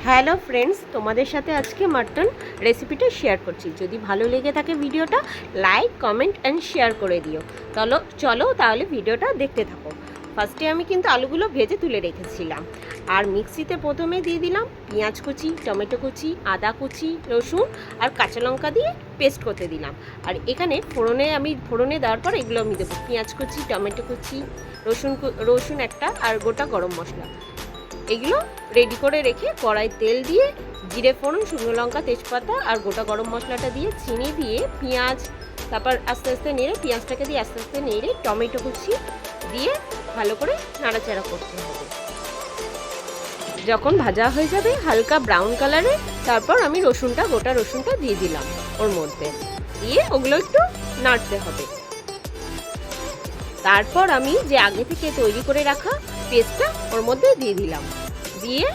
Hello friends, তোমাদের সাথে আজকে মাটন রেসিপিটা শেয়ার করছি। যদি ভালো লেগে থাকে ভিডিওটা লাইক, কমেন্ট অ্যান্ড শেয়ার করে দিও। চলো তাহলে ভিডিওটা দেখতে থাকো। ফার্স্টে আমি কিন্তু আলুগুলো ভেজে তুলে রেখেছিলাম, আর মিক্সিতে প্রথমে দিয়ে দিলাম পেঁয়াজ কুচি, টমেটো কুচি, আদা কুচি, রসুন আর কাঁচা লঙ্কা দিয়ে পেস্ট করতে দিলাম। আর এখানে ফোড়নে দেওয়ার পর এগুলো আমি দেবো পেঁয়াজ কুচি, টমেটো কুচি, রসুন একটা আর গোটা গরম মশলা। এগুলো রেডি করে রেখে কড়াই তেল দিয়ে জিরে ফোড়ন, শুকনো লঙ্কা, তেজপাতা আর গোটা গরম মশলাটা দিয়ে চিনি দিয়ে পেঁয়াজ, তারপর আস্তে আস্তে নেড়ে পেঁয়াজটাকে দিয়ে আস্তে আস্তে নেড়ে টমেটো কুচি দিয়ে ভালো করে নাড়াচাড়া করতে হবে। যখন ভাজা হয়ে যাবে হালকা ব্রাউন কালারে, তারপর আমি গোটা রসুনটা দিয়ে দিলাম ওর মধ্যে, দিয়ে ওগুলো একটু নাড়তে হবে। তারপর আমি যে আগে থেকে তৈরি করে রাখা পেস্টটা ওর মধ্যে দিয়ে দিলাম, দিয়ে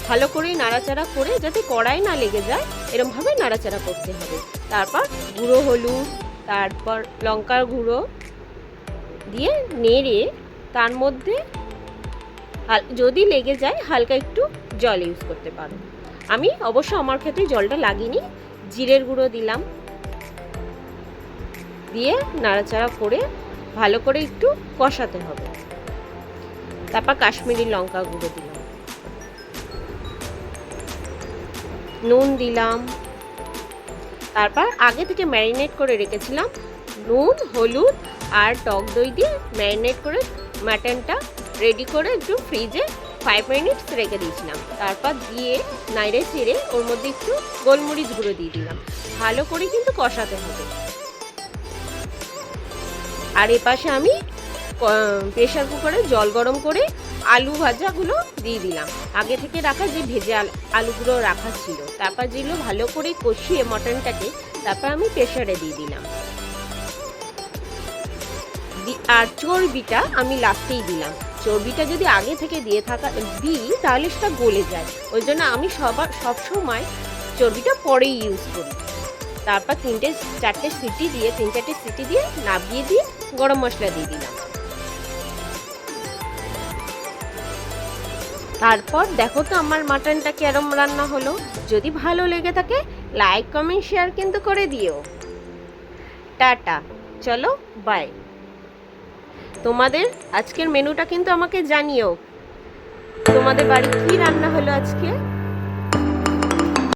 ভালো করে নাড়াচাড়া করে যাতে কড়াই না লেগে যায় এরমভাবে নাড়াচাড়া করতে হবে। তারপর গুঁড়ো হলুদ, তারপর লঙ্কার গুঁড়ো দিয়ে নেড়ে তার মধ্যে যদি লেগে যায় হালকা একটু জল ইউজ করতে পারো। আমি অবশ্য আমার ক্ষেত্রে জলটা লাগিনি, জিরের গুঁড়ো দিলাম, দিয়ে নাড়াচাড়া করে ভালো করে একটু কষাতে হবে। তারপর কাশ্মীরি লঙ্কা গুঁড়ো দিলাম, নুন দিলাম, তারপর আগে থেকে ম্যারিনেট করে রেখেছিলাম নুন, হলুদ আর টক দই দিয়ে ম্যারিনেট করে মাটনটা রেডি করে একটু ফ্রিজে 5 মিনিটস রেখে দিয়েছিলাম। তারপর দিয়ে নাড়ে চেড়ে ওর মধ্যে একটু গোলমরিচ গুঁড়ো দিয়ে দিলাম। ভালো করে কিন্তু কষাতে হবে। আর এপাশে আমি প্রেশার কুকারে জল গরম করে আলু ভাজাগুলো দিয়ে দিলাম। আগে থেকে রাখা যে ভেজে আলুগুলো রাখা ছিল, তারপর যেগুলো ভালো করে কষিয়ে মটনটাকে তারপর আমি প্রেশারে দিয়ে দিলাম। আর চর্বিটা আমি লাস্টেই দিলাম। চর্বিটা যদি আগে থেকে দিই তাহলে সেটা গলে যায়, ওই জন্য আমি সবসময় চর্বিটা পরেই ইউজ করি। তারপর 3-4টে সিটি দিয়ে নাবিয়ে দিয়ে গরম মশলা দিয়ে দিলাম। তারপর দেখো তো আমার মাটনটা কেরম রান্না হলো। যদি ভালো লেগে থাকে লাইক, কমেন্ট, শেয়ার কিন্তু করে দিও। টাটা, চলো বাই। তোমাদের আজকের মেনুটা কিন্তু আমাকে জানিও, তোমাদের বাড়ি কি রান্না হলো আজকে।